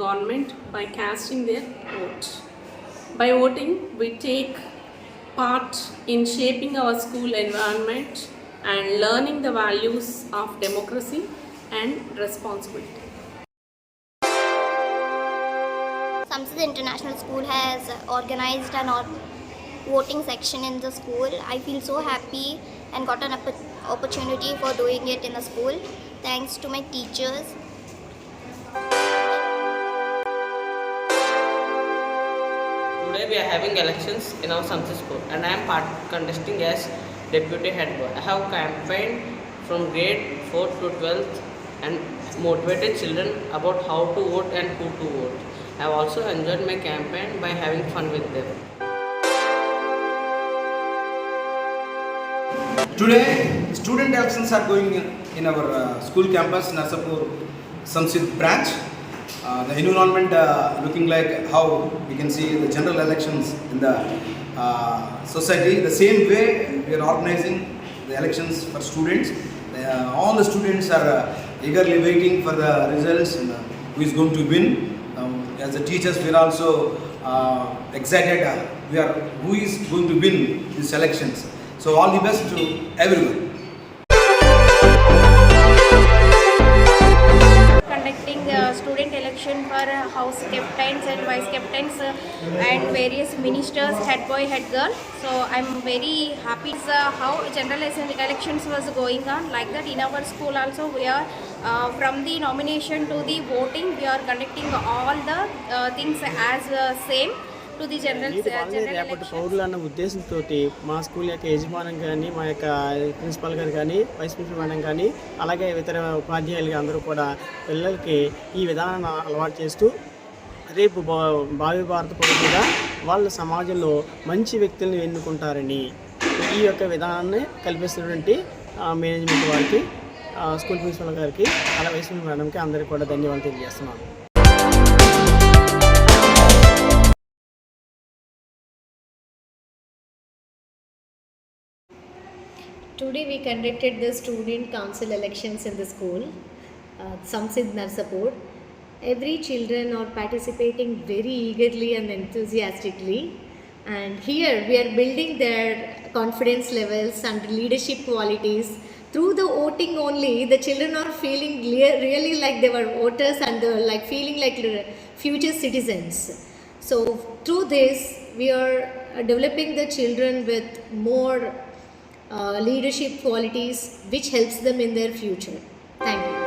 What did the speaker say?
government by casting their vote. By voting, we take part in shaping our school environment and learning the values of democracy and responsibility. Samsid International School has organized an voting section in the school. I feel so happy and got an opportunity for doing it in the school. Thanks to my teachers. Today we are having elections in our Samsid school and I am contesting as deputy head boy. I have campaigned from grade 4 to 12th and motivated children about how to vote and who to vote. I have also enjoyed my campaign by having fun with them. Today, student elections are going in our school campus, Narsapur Samsid branch. The environment looking like how we can see the general elections in the society. The same way we are organizing the elections for students. All the students are eagerly waiting for the results and who is going to win. As the teachers, we are also excited. Who is going to win these elections. So all the best to everyone. Conducting the student election for house captains and vice captains and various ministers, head boy, head girl. So I'm very happy how general elections was going on. Like that in our school also we are from the nomination to the voting we are conducting all the things as same. రేపటి పౌరులు అన్న ఉద్దేశంతో మా school యొక్క యజమానం కానీ మా యొక్క principal గారు కానీ వైస్ ప్రిన్సిపల్ మేడం కానీ అలాగే ఇతర ఉపాధ్యాయులు అందరూ కూడా పిల్లలకి ఈ విధానాన్ని అలవాటు చేస్తూ రేపు భావి భారత పౌరులుగా వాళ్ళ సమాజంలో మంచి వ్యక్తులను ఎన్నుకుంటారని ఈ యొక్క విధానాన్ని కల్పిస్తున్నటువంటి మేనేజ్మెంట్ వారికి స్కూల్ ప్రిన్సిపల్ గారికి అలా వైస్ ప్రిన్సిపల్ మేడంకి అందరికీ కూడా ధన్యవాదాలు తెలియజేస్తున్నాను. Today we conducted the student council elections in the school, Samsid Narsapur. Every children are participating very eagerly and enthusiastically, and here we are building their confidence levels and leadership qualities. Through the voting only, the children are feeling really like they were voters and they were like feeling like future citizens. So through this, we are developing the children with more leadership qualities which helps them in their future. Thank you.